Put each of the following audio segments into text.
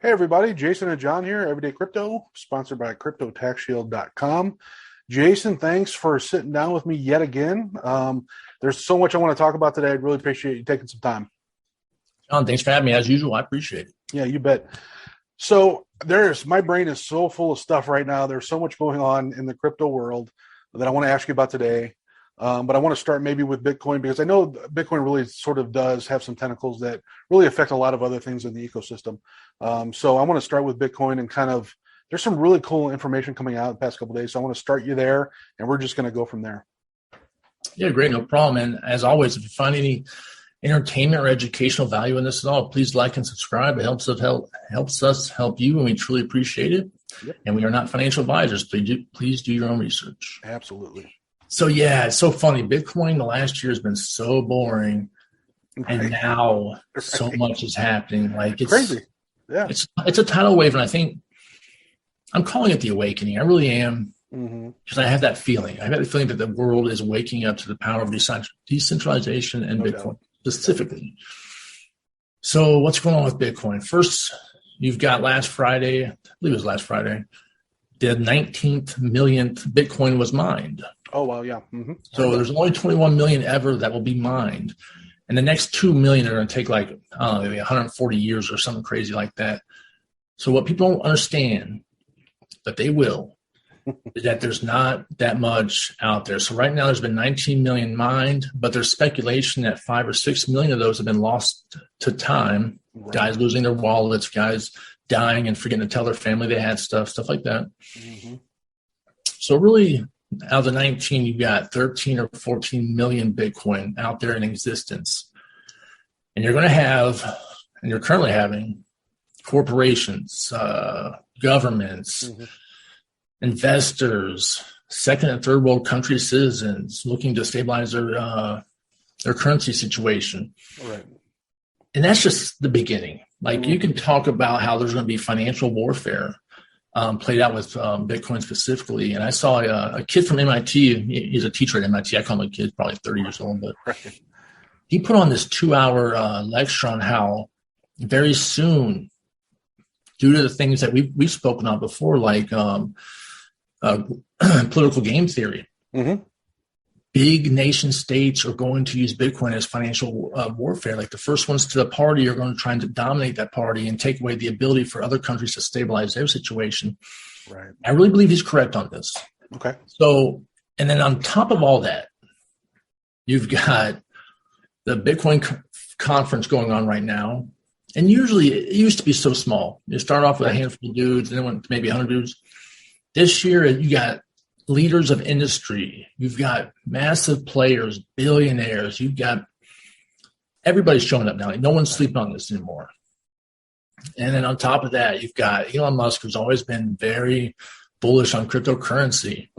Hey everybody, Jason and John here, Everyday Crypto, sponsored by CryptoTaxShield.com. Jason, thanks for sitting down with me yet again. There's so much I want to talk about today. I'd really appreciate you taking some time. John, thanks for having me. As usual, I appreciate it. Yeah, you bet. So my brain is so full of stuff right now. There's so much going on in the crypto world that I want to ask you about today. But I want to start maybe with Bitcoin because I know Bitcoin really sort of does have some tentacles that really affect a lot of other things in the ecosystem. So I want to start with Bitcoin and there's some really cool information coming out the past couple of days. So I want to start you there and we're just going to go from there. Yeah, great. No problem. And as always, if you find any entertainment or educational value in this at all, please like and subscribe. It helps us help you, and we truly appreciate it. Yep. And we are not financial advisors. Please do your own research. Absolutely. So yeah, it's so funny. Bitcoin the last year has been so boring, and now so much is happening. Like it's crazy. Yeah, it's a tidal wave, and I think I'm calling it the awakening. I really am, because I have that feeling. I have the feeling that the world is waking up to the power of decentralization and Bitcoin specifically. So what's going on with Bitcoin? First, you've got last Friday, I believe it was last Friday, the 19th millionth Bitcoin was mined. Oh, wow, yeah. So there's only 21 million ever that will be mined. And the next 2 million are going to take maybe 140 years or something crazy like that. So what people don't understand, but they will, is that there's not that much out there. So right now there's been 19 million mined, but there's speculation that 5 or 6 million of those have been lost to time. Right. Guys losing their wallets, guys dying and forgetting to tell their family they had stuff like that. So really, out of the 19, you've got 13 or 14 million Bitcoin out there in existence. And you're going to have, and you're currently having, corporations, governments, investors, second and third world country citizens looking to stabilize their currency situation. Right. And that's just the beginning. Like you can talk about how there's going to be financial warfare played out with Bitcoin specifically. And I saw a kid from MIT. He's a teacher at MIT. I call him a kid, probably 30 years old. But he put on this 2-hour lecture on how very soon, due to the things that we've spoken on before, like political game theory, big nation states are going to use Bitcoin as financial warfare. Like the first ones to the party are going to try to dominate that party and take away the ability for other countries to stabilize their situation. Right. I really believe he's correct on this. Okay. So, and then on top of all that, you've got the Bitcoin conference going on right now. And usually it used to be so small. You start off with a handful of dudes and then went to maybe 100 dudes. This year you got leaders of industry, you've got massive players, billionaires, you've got everybody's showing up now. Like no one's sleeping on this anymore. And then on top of that, you've got Elon Musk, who's always been very bullish on cryptocurrency.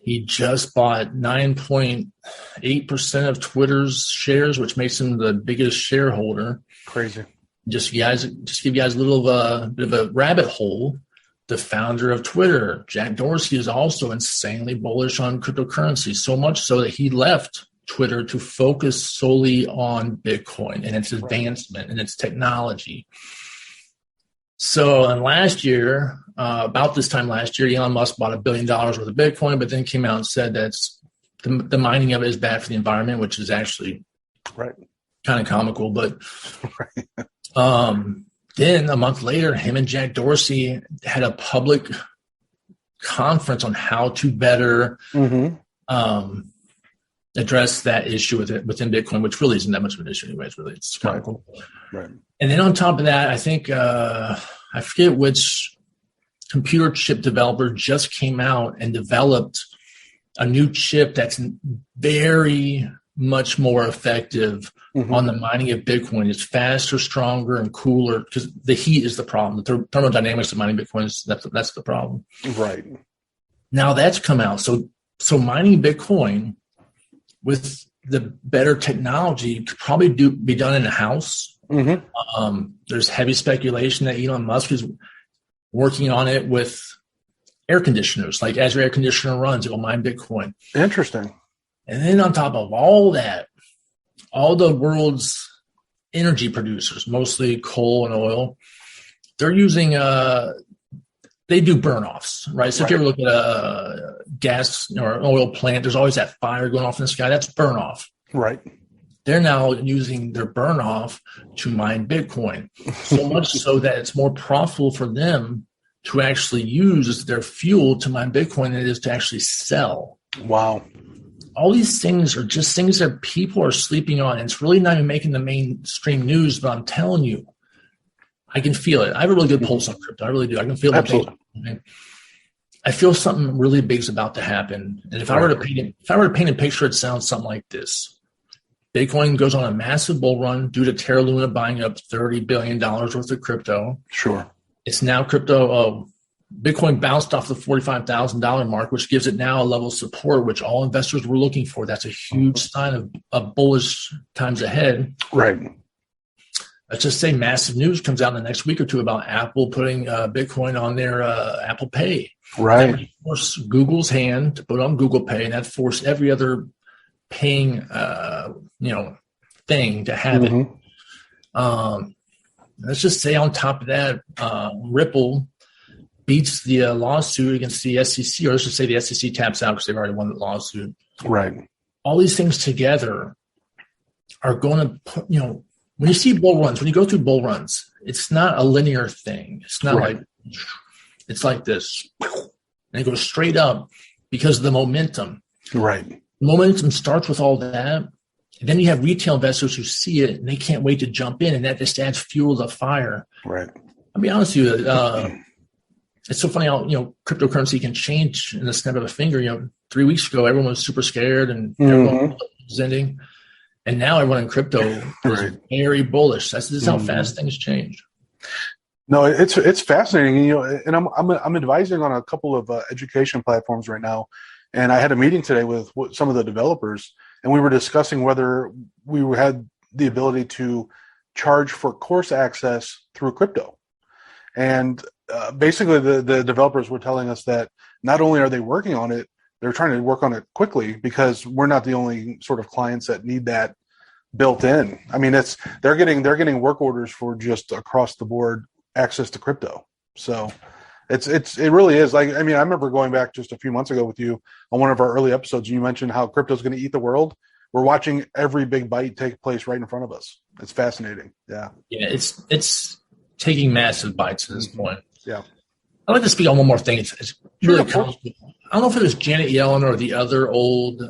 He just bought 9.8% of Twitter's shares, which makes him the biggest shareholder. Crazy. Just give you guys a little bit of a rabbit hole. The founder of Twitter, Jack Dorsey, is also insanely bullish on cryptocurrency, so much so that he left Twitter to focus solely on Bitcoin and its advancement and its technology. So and last year, about this time last year, Elon Musk bought $1 billion worth of Bitcoin, but then came out and said that the mining of it is bad for the environment, which is actually kind of comical. But then a month later, him and Jack Dorsey had a public conference on how to better address that issue within Bitcoin, which really isn't that much of an issue anyways, really. It's kind of cool. Right. And then on top of that, I think, I forget which computer chip developer just came out and developed a new chip that's very much more effective on the mining of Bitcoin. It's faster, stronger, and cooler because the heat is the problem. The thermodynamics of mining Bitcoin that's the problem. Right. Now that's come out. So mining Bitcoin with the better technology could probably be done in a house. There's heavy speculation that Elon Musk is working on it with air conditioners. Like as your air conditioner runs, it will mine Bitcoin. Interesting. And then on top of all that, all the world's energy producers, mostly coal and oil, they're using they do burn-offs, right? So if you ever look at a gas or an oil plant, there's always that fire going off in the sky. That's burn-off. Right. They're now using their burn-off to mine Bitcoin, so much so that it's more profitable for them to actually use their fuel to mine Bitcoin than it is to actually sell. Wow. All these things are just things that people are sleeping on. And it's really not even making the mainstream news, but I'm telling you, I can feel it. I have a really good pulse on crypto. I really do. I can feel Absolutely. I feel something really big is about to happen. And if I were to paint a picture, it sounds something like this. Bitcoin goes on a massive bull run due to Terra Luna buying up $30 billion worth of crypto. Sure. It's now Bitcoin bounced off the $45,000 mark, which gives it now a level of support, which all investors were looking for. That's a huge sign of bullish times ahead. Right. Let's just say massive news comes out in the next week or two about Apple putting Bitcoin on their Apple Pay. Right. That forced Google's hand to put on Google Pay, and that forced every other paying thing to have it. Let's just say on top of that, Ripple beats the lawsuit against the SEC, or let's just say the SEC taps out because they've already won the lawsuit. Right. All these things together are going to put, when you see bull runs, when you go through bull runs, it's not a linear thing. It's not it's like this. And it goes straight up because of the momentum. Right. The momentum starts with all that. And then you have retail investors who see it and they can't wait to jump in, and that just adds fuel to the fire. Right. I'll be honest with you. It's so funny how, cryptocurrency can change in the snap of a finger. 3 weeks ago, everyone was super scared and everyone was presenting. And now everyone in crypto is very bullish. This is how fast things change. No, it's fascinating. And I'm advising on a couple of education platforms right now. And I had a meeting today with some of the developers, and we were discussing whether we had the ability to charge for course access through crypto. And basically, the developers were telling us that not only are they working on it, they're trying to work on it quickly because we're not the only sort of clients that need that built in. I mean, they're getting work orders for just across the board access to crypto. So it really is. I remember going back just a few months ago with you on one of our early episodes. You mentioned how crypto is going to eat the world. We're watching every big bite take place right in front of us. It's fascinating. Yeah. Yeah. It's taking massive bites at this point. Yeah. I'd like to speak on one more thing. It's really complicated. I don't know if it was Janet Yellen or the other old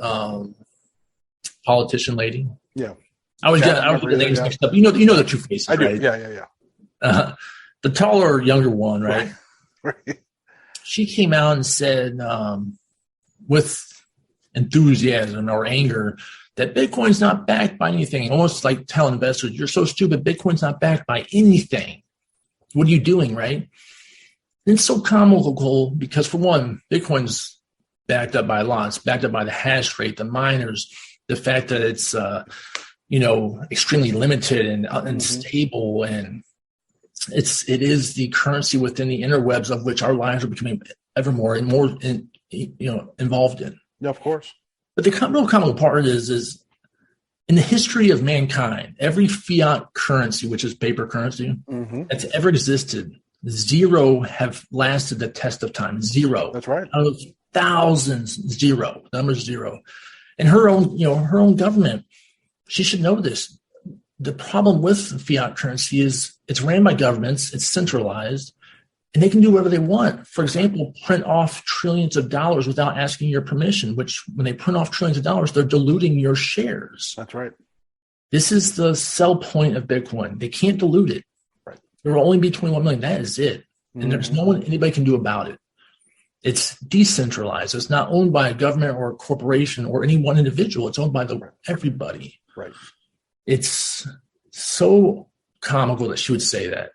politician lady. Yeah. I was get the names mixed up. You know the two faces, I do. right? Yeah. The taller, younger one, right? Right. She came out and said with enthusiasm or anger that Bitcoin's not backed by anything, almost like telling investors, you're so stupid, Bitcoin's not backed by anything. What are you doing, right? And it's so comical because, for one, Bitcoin's backed up by a lot. It's backed up by the hash rate, the miners, the fact that it's extremely limited and unstable, and it is the currency within the interwebs of which our lives are becoming ever more and more involved in. Yeah, of course. But the real comical part is in the history of mankind, every fiat currency, which is paper currency, that's ever existed, zero have lasted the test of time. Zero. That's right. Out of thousands, zero. Number zero. And her own government, she should know this. The problem with fiat currency is it's ran by governments, it's centralized, and they can do whatever they want. For example, print off trillions of dollars without asking your permission, which when they print off trillions of dollars, they're diluting your shares. That's right. This is the sell point of Bitcoin. They can't dilute it. Right. There will only be 21 million. That is it. And there's no one anybody can do about it. It's decentralized. It's not owned by a government or a corporation or any one individual. It's owned by everybody. Right. It's so comical that she would say that.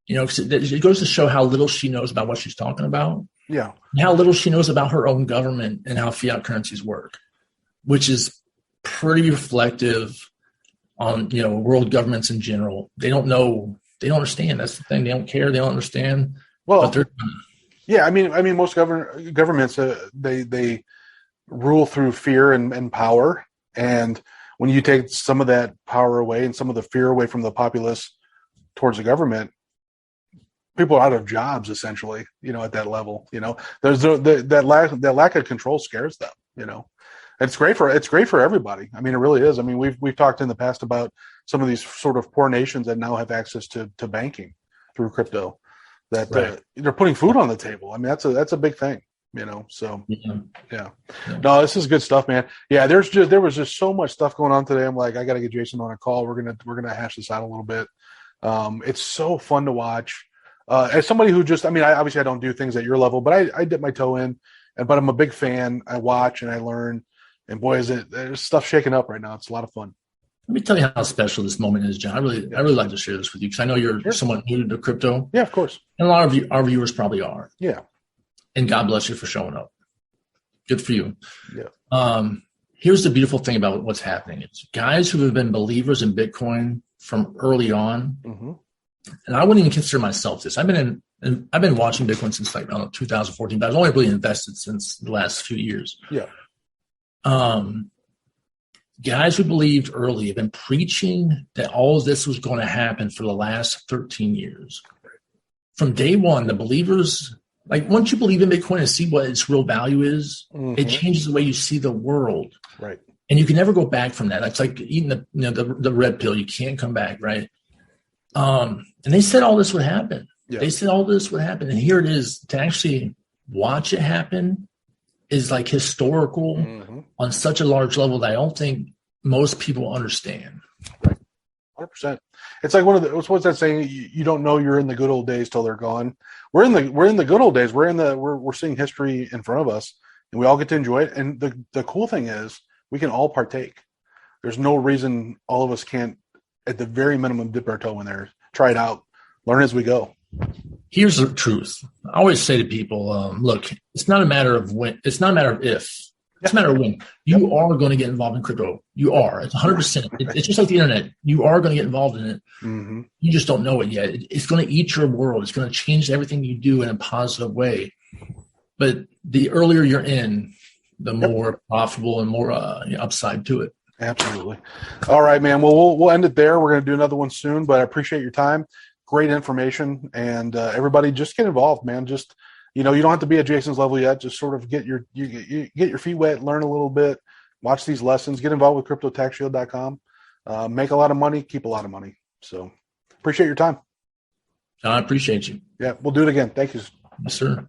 It goes to show how little she knows about what she's talking about. Yeah. And how little she knows about her own government and how fiat currencies work, which is pretty reflective on, world governments in general. They don't know. They don't understand. That's the thing. They don't care. They don't understand. Well, yeah. I mean, most governments, they rule through fear and power. And when you take some of that power away and some of the fear away from the populace towards the government, people are out of jobs essentially, at that level. There's that lack of control scares them. It's great for everybody. I mean, it really is. I mean, we've talked in the past about some of these sort of poor nations that now have access to banking through crypto, that Right. they're putting food on the table. I mean, that's a big thing. So yeah. No, this is good stuff, man. Yeah, there was just so much stuff going on today. I'm like, I got to get Jason on a call. We're gonna hash this out a little bit. It's so fun to watch. As somebody who I don't do things at your level, but I dip my toe in, but I'm a big fan. I watch and I learn, and boy, there's stuff shaking up right now. It's a lot of fun. Let me tell you how special this moment is, John. I really like to share this with you because I know you're somewhat new to crypto. Yeah, of course. And a lot of our viewers probably are. Yeah. And God bless you for showing up. Good for you. Yeah. Here's the beautiful thing about what's happening. It's guys who have been believers in Bitcoin from early on. Mm-hmm. And I wouldn't even consider myself this. I've been watching Bitcoin since 2014, but I've only really invested since the last few years. Yeah. Guys who believed early have been preaching that all of this was going to happen for the last 13 years. From day one, the believers, like once you believe in Bitcoin and see what its real value is, it changes the way you see the world. Right. And you can never go back from that. It's like eating the red pill. You can't come back, right? And they said all this would happen. Yeah. They said all this would happen. And here it is. To actually watch it happen is like historical on such a large level that I don't think most people understand. Right. 100%. It's like what's that saying? You don't know you're in the good old days till they're gone. We're in the good old days. We're seeing history in front of us, and we all get to enjoy it. And the cool thing is we can all partake. There's no reason all of us can't, at the very minimum, dip our toe in there, try it out, learn as we go. Here's the truth. I always say to people, look, it's not a matter of when. It's not a matter of if. It's a matter of when. You are going to get involved in crypto. You are. It's 100%. It's just like the internet. You are going to get involved in it. Mm-hmm. You just don't know it yet. It's going to eat your world. It's going to change everything you do in a positive way. But the earlier you're in, the more profitable and more upside to it. Absolutely. All right, man. Well, we'll end it there. We're going to do another one soon, but I appreciate your time. Great information, and everybody just get involved, man. Just, you don't have to be at Jason's level yet. Just sort of get your feet wet, learn a little bit, watch these lessons, get involved with CryptoTaxShield.com. Make a lot of money, keep a lot of money. So appreciate your time. I appreciate you. Yeah, we'll do it again. Thank you. Yes, sir.